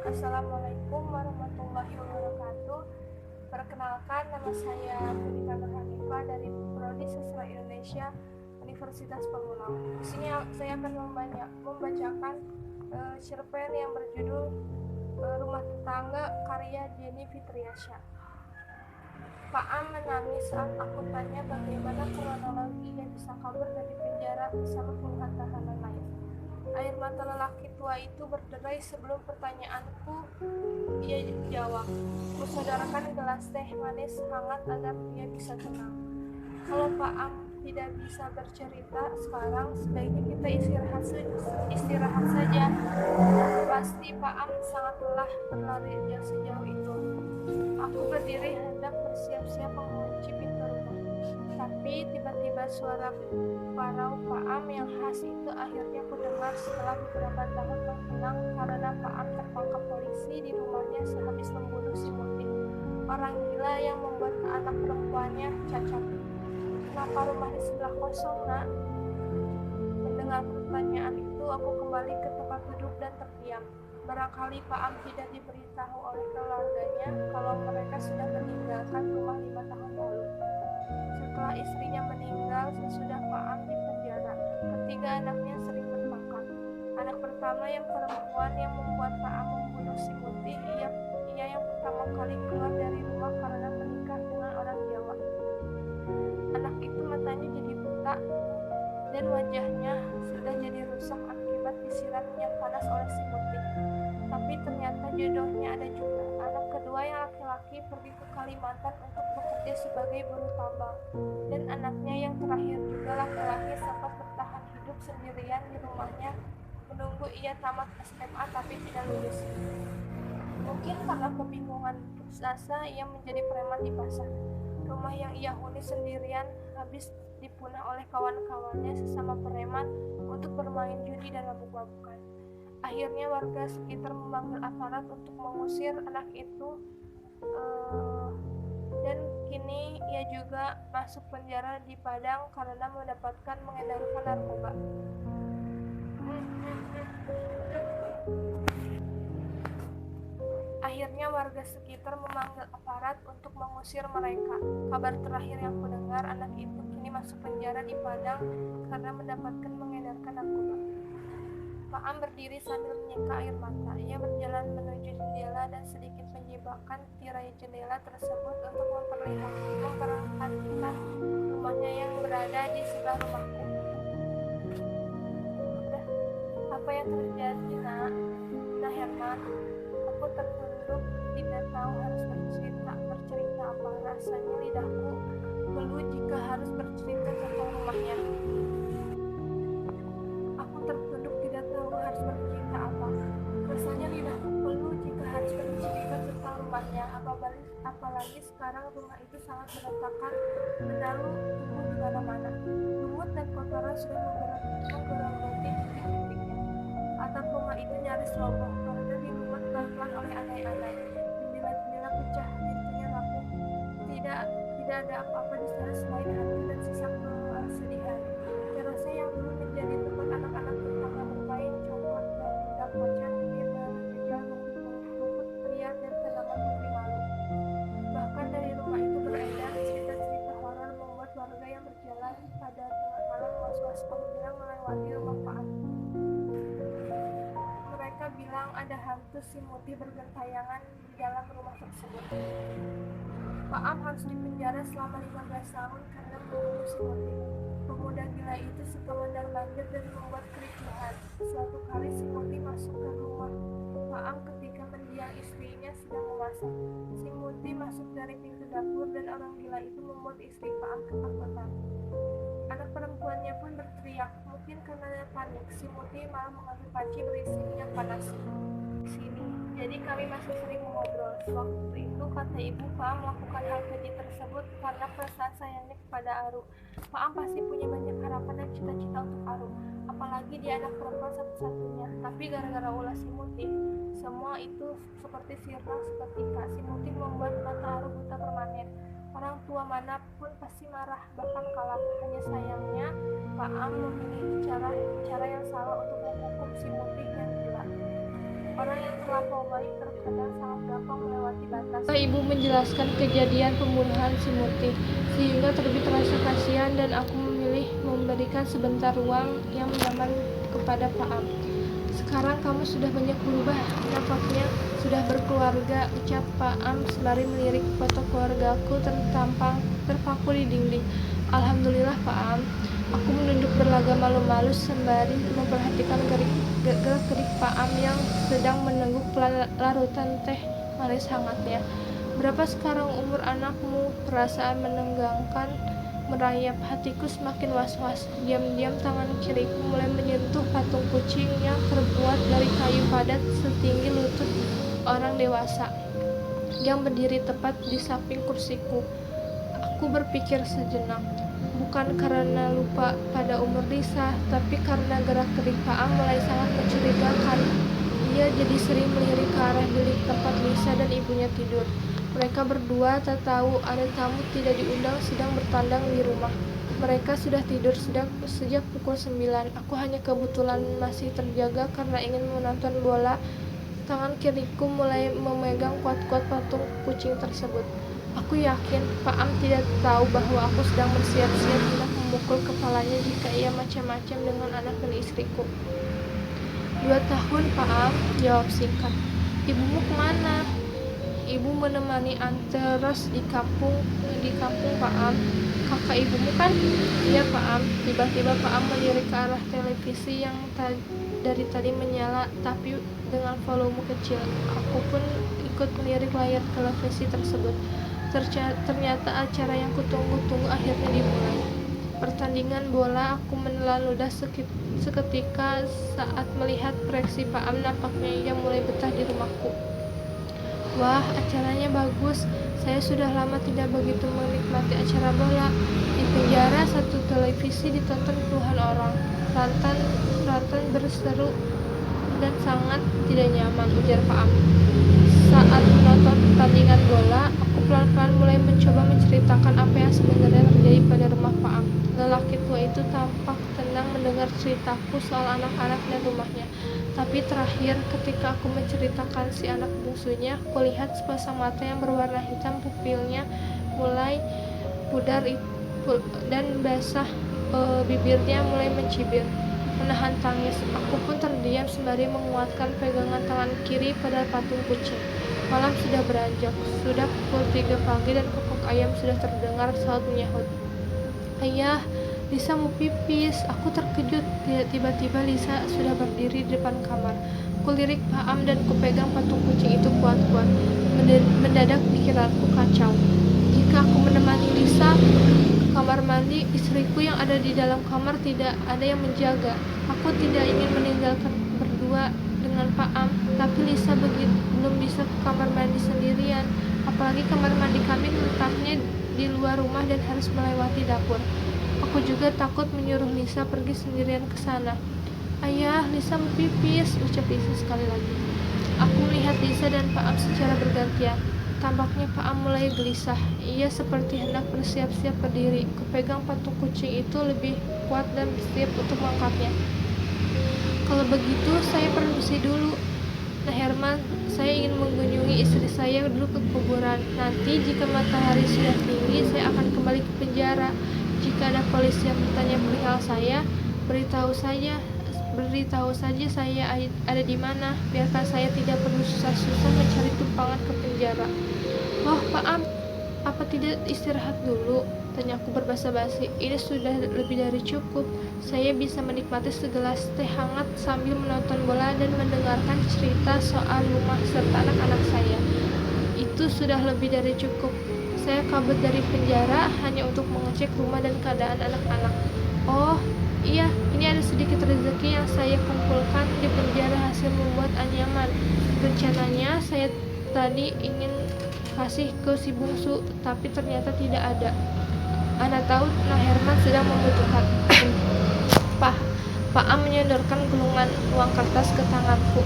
Assalamualaikum warahmatullahi wabarakatuh. Perkenalkan, nama saya Putri Hanifah dari Prodi Sastra Indonesia Universitas Pamulang. Di sini saya akan membacakan cerpen yang berjudul Rumah Tetangga karya Jenny Fitriasya. Pak Am menangis saat aku tanya bagaimana kronologi ia bisa kabur dari penjara bersama puluhan tahanan lain. Air mata lelaki tua itu berderai sebelum pertanyaanku ia jawab. Kusadarkan gelas teh manis hangat agar dia bisa tenang. Kalau Pak Am tidak bisa bercerita sekarang, sebaiknya kita istirahat saja. Pasti Pak Am sangat lelah berlari sejauh itu. Aku berdiri hendak bersiap-siap mengunci pintu rumah. Tapi tiba-tiba suara parau Pak Am yang khas itu akhirnya kudengar setelah beberapa tahun menghilang karena Pak Am tertangkap polisi di rumahnya sehabis membunuh si Muti, orang gila yang membuat anak perempuannya cacat. Kenapa rumah di sebelah kosong, Nak? Mendengar pertanyaan itu, aku kembali ke tempat duduk dan terdiam. Barangkali Pak Am tidak diberitahu oleh keluarganya kalau mereka sudah meninggalkan rumah 5 tahun lalu. Setelah istrinya meninggal sesudah Pak Am di penjara, ketiga anaknya sering bertengkar. Anak pertama yang perempuan yang membuat Pak Am membunuh si Muti, ia yang pertama kali keluar dari rumah karena menikah dengan orang Jawa. Anak itu matanya jadi buta dan wajahnya sudah jadi rusak akibat disiram minyak panas oleh si Muti. Tapi ternyata jodohnya ada juga. Anak kedua yang laki-laki pergi ke Kalimantan untuk bekerja sebagai buruh tambang. Dan anaknya yang terakhir juga laki-laki sempat bertahan hidup sendirian di rumahnya menunggu ia tamat SMA tapi tidak lulus. Mungkin karena kebingungan putus asa ia menjadi preman di pasar. Rumah yang ia huni sendirian habis dipunah oleh kawan-kawannya sesama preman untuk bermain judi dan mabuk-mabukan. Akhirnya warga sekitar memanggil aparat untuk mengusir anak itu, dan kini ia juga masuk penjara di Padang karena mendapatkan mengedarkan narkoba. Akhirnya warga sekitar memanggil aparat untuk mengusir mereka. Kabar terakhir yang kudengar, anak itu kini masuk penjara di Padang karena mendapatkan mengedarkan narkoba. Pak Am berdiri sambil menyeka air mata. Ia berjalan menuju jendela dan sedikit menjebakkan tirai jendela tersebut untuk memperhatikan rumahnya yang berada di sebelah rumahku. Apa yang terjadi, Nak? Nah, Herman, aku tertunduk, tidak tahu harus bercerita apa. Rasanya lidahku belu jika harus bercerita tentang rumahnya. Aku tertunduk, tidak tahu harus bercerita apa. Rasanya lidahku belu jika harus bercerita tentang rumahnya. Apalagi sekarang rumah itu sangat berantakan, menaruh tumbuh di mana-mana. Lumut dan kotoran sudah menggerogoti titik-titiknya. Atap rumah itu nyaris roboh karena dibuat pelan-pelan oleh andai-andai. Jendela-jendela pecah, pintunya rapuh. Tidak ada apa-apa di sana selain hantu dan sisa kesedihan. Terasnya yang dulu menjadi tempat anak-anak tetangga bermain congklak dan hendak macan kini tinggal rumput liar dan tanaman putri malu. Bahkan dari rumah itu beredar cerita-cerita horor membuat warga yang berjalan pada tengah malam was-was apabila melewati rumah Pak Am. Mereka bilang ada hantu si Muti bergentayangan di dalam rumah tersebut. Pak Am harus dipenjara selama 15 tahun karena membunuh si Muti. Pemuda gila itu suka mondar-mandir dan membuat kericuhan. Suatu kali si Muti masuk ke rumah Pak Am ketika mendiang istrinya sedang memasak. Si Muti masuk dari pintu dapur dan orang gila itu membuat istri Pak Am ketakutan. Anak perempuannya pun berteriak. Mungkin karena panik, si Muti malah mengambil panci berisi minyak panas. Sini. Jadi kami masih sering mengobrol. Waktu itu kata ibu, Pak Am melakukan hal keji tersebut karena perasaan sayangnya kepada Aru. Pak Am pasti punya banyak harapan dan cita-cita untuk Aru. Apalagi dia anak perempuan satu-satunya. Tapi gara-gara ulah si Muti, semua itu seperti sirna seketika. Si Muti membuat mata Aru buta permanen. Orang tua manapun pasti marah, bahkan kalap. Hanya sayangnya, Pak Am memilih cara yang salah untuk menghukum si Muti yang gila. Orang yang terlampau baik terkadang sangat gampang melewati batas. Ibu menjelaskan kejadian pembunuhan si Murti, sehingga terbit rasa kasihan dan aku memilih memberikan sebentar ruang yang nyaman kepada Pak Am. Sekarang kamu sudah banyak berubah, nampaknya sudah berkeluarga, ucap Pak Am sembari melirik foto keluargaku terpaku di dinding. Alhamdulillah Pak Am. Aku menunduk berlagak malu-malu sembari memperhatikan gerak-gerik Pak Am yang sedang meneguk larutan teh manis hangatnya. Berapa sekarang umur anakmu? Perasaan menenggangkan merayap hatiku semakin was-was. Diam-diam tangan kiriku mulai menyentuh patung kucing yang terbuat dari kayu padat setinggi lutut orang dewasa yang berdiri tepat di samping kursiku. Aku berpikir sejenak. Bukan karena lupa pada umur Lisa, tapi karena gerak-gerik Pak Am mulai sangat mencurigakan. Ia jadi sering melirik ke arah bilik tempat Lisa dan ibunya tidur. Mereka berdua tak tahu ada tamu tidak diundang sedang bertandang di rumah. Mereka sudah tidur sejak pukul 9. Aku hanya kebetulan masih terjaga karena ingin menonton bola. Tangan kiriku mulai memegang kuat-kuat patung kucing tersebut. Aku yakin Pak Am tidak tahu bahwa aku sedang bersiap-siap hendak memukul kepalanya jika ia macam-macam dengan anak dan istriku. 2 tahun Pak Am, jawab singkat. Ibumu kemana? Ibu menemani Anteros di kampung Pak Am. Kakak ibumu kan? Iya Pak Am. Tiba-tiba Pak Am melirik ke arah televisi yang dari tadi menyala tapi dengan volume kecil. Aku pun ikut melirik layar televisi tersebut. Ternyata acara yang kutunggu-tunggu akhirnya dimulai. Pertandingan bola. Aku menelan ludah seketika saat melihat reaksi Pak Am. Nampaknya ia mulai betah di rumahku. Wah, acaranya bagus. Saya sudah lama tidak begitu menikmati acara bola. Di penjara satu televisi ditonton puluhan orang. Rantan berseru dan sangat tidak nyaman, ujar Pak Am. Saat menonton pertandingan bola, aku pelan-pelan mulai mencoba menceritakan apa yang sebenarnya terjadi pada rumah Pak Am. Lelaki tua itu tampak tenang mendengar ceritaku soal anak-anak dan rumahnya. Tapi terakhir, ketika aku menceritakan si anak bungsunya, aku lihat sepasang mata yang berwarna hitam, pupilnya mulai pudar dan basah, bibirnya mulai mencibir. Menahan tangis, aku pun terdiam sembari menguatkan pegangan tangan kiri pada patung kucing. Malam sudah beranjak, sudah pukul 3 pagi dan kokok ayam sudah terdengar saut menyahut. Ayah, Lisa mau pipis. Aku terkejut. Tiba-tiba Lisa sudah berdiri di depan kamar. Kulirik Pak Am dan kupegang patung kucing itu kuat-kuat. Mendadak pikiranku kacau. Jika aku menemani Lisa ke kamar mandi, istriku yang ada di dalam kamar tidak ada yang menjaga. Aku tidak ingin meninggalkan berdua dengan Pak Am, tapi Lisa belum bisa ke kamar mandi sendirian. Apalagi kamar mandi kami letaknya di luar rumah dan harus melewati dapur. Aku juga takut menyuruh Lisa pergi sendirian ke sana. Ayah, Lisa mau pipis, ucap Lisa sekali lagi. Aku melihat Lisa dan Pak Am secara bergantian. Tampaknya Pak Am mulai gelisah. Ia seperti hendak bersiap-siap berdiri. Kupegang patung kucing itu lebih kuat dan bersiap untuk mengangkatnya. Kalau begitu, saya permisi dulu. Nah Herman, saya ingin mengunjungi istri saya dulu ke kuburan. Nanti jika matahari sudah tinggi, saya akan kembali ke penjara. Jika ada polisi yang bertanya perihal saya, beritahu saja saya ada di mana. Biarkan saya tidak perlu susah-susah mencari tumpangan ke penjara. Oh Pak Am, apa tidak istirahat dulu? Tanyaku berbasa-basi. Ini sudah lebih dari cukup. Saya bisa menikmati segelas teh hangat sambil menonton bola dan mendengarkan cerita soal rumah serta anak-anak saya. Itu sudah lebih dari cukup. Saya kabur dari penjara hanya untuk mengecek rumah dan keadaan anak-anak. Oh iya, ini ada sedikit rezeki yang saya kumpulkan di penjara hasil membuat anyaman. Rencananya saya tadi ingin kasih ke si bungsu, tapi ternyata tidak ada. Ana tahu Nah Herman sedang membutuhkan. Pak Am menyodorkan gulungan uang kertas ke tanganku.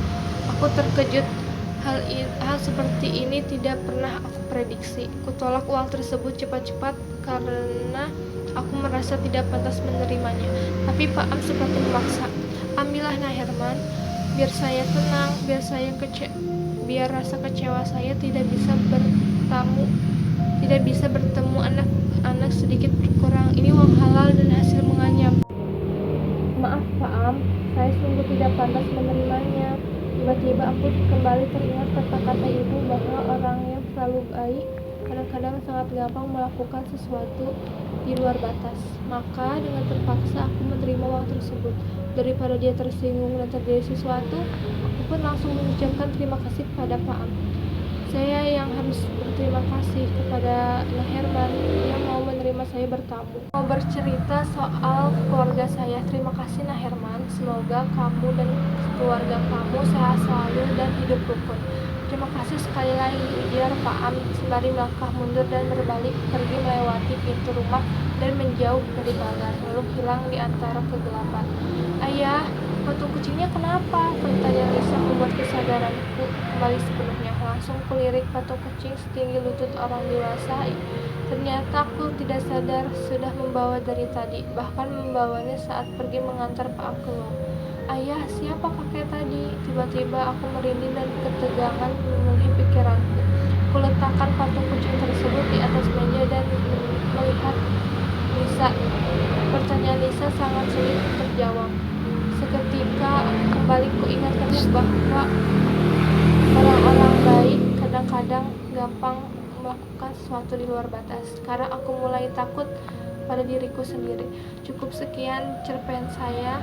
Aku terkejut. Hal seperti ini tidak pernah aku prediksi. Kutolak uang tersebut cepat-cepat karena aku merasa tidak pantas menerimanya. Tapi Pak Am seperti memaksa. Ambillah Nah Herman. biar saya tenang, biar rasa kecewa saya tidak bisa bertemu anak sedikit berkurang. Ini uang halal dan hasil menganyam. Maaf Pak Am, saya sungguh tidak pantas menerimanya. Tiba-tiba aku kembali teringat kata-kata ibu bahwa orang yang selalu baik kadang-kadang sangat gampang melakukan sesuatu di luar batas. Maka dengan terpaksa aku menerima uang tersebut. Daripada dia tersinggung dan terjadi sesuatu, aku pun langsung mengucapkan terima kasih kepada Pak Am. Saya yang harus berterima kasih kepada Nah Herman yang mau menerima saya bertamu. Mau bercerita soal keluarga saya. Terima kasih Nah Herman. Semoga kamu dan keluarga kamu sehat selalu dan hidup rukun. Terima kasih sekali lagi, ujar Pak Am sembari melangkah mundur dan berbalik pergi melewati pintu rumah dan menjauh dari pagar, lalu hilang di antara kegelapan. Ayah, patung kucingnya kenapa? Pertanyaan Lisa membuat kesadaranku kembali sepenuhnya. Langsung kulirik patung kucing setinggi lutut orang dewasa. Ternyata aku tidak sadar sudah membawa dari tadi, bahkan membawanya saat pergi mengantar Pak Am keluar. Ayah, siapa kakek tadi? Tiba-tiba aku merinding dan ketegangan memenuhi pikiranku. Kuletakkan patung kucing tersebut di atas meja dan melihat Lisa. Pertanyaan Lisa sangat sulit terjawab. Seketika kembali kuingatkan bahwa orang-orang baik kadang-kadang gampang melakukan sesuatu di luar batas. Sekarang aku mulai takut pada diriku sendiri. Cukup sekian cerpen saya.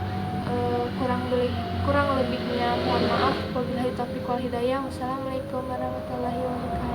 Kurang lebihnya mohon maaf. Wabillahi taufiq wal hidayah. Wassalamualaikum warahmatullahi wabarakatuh.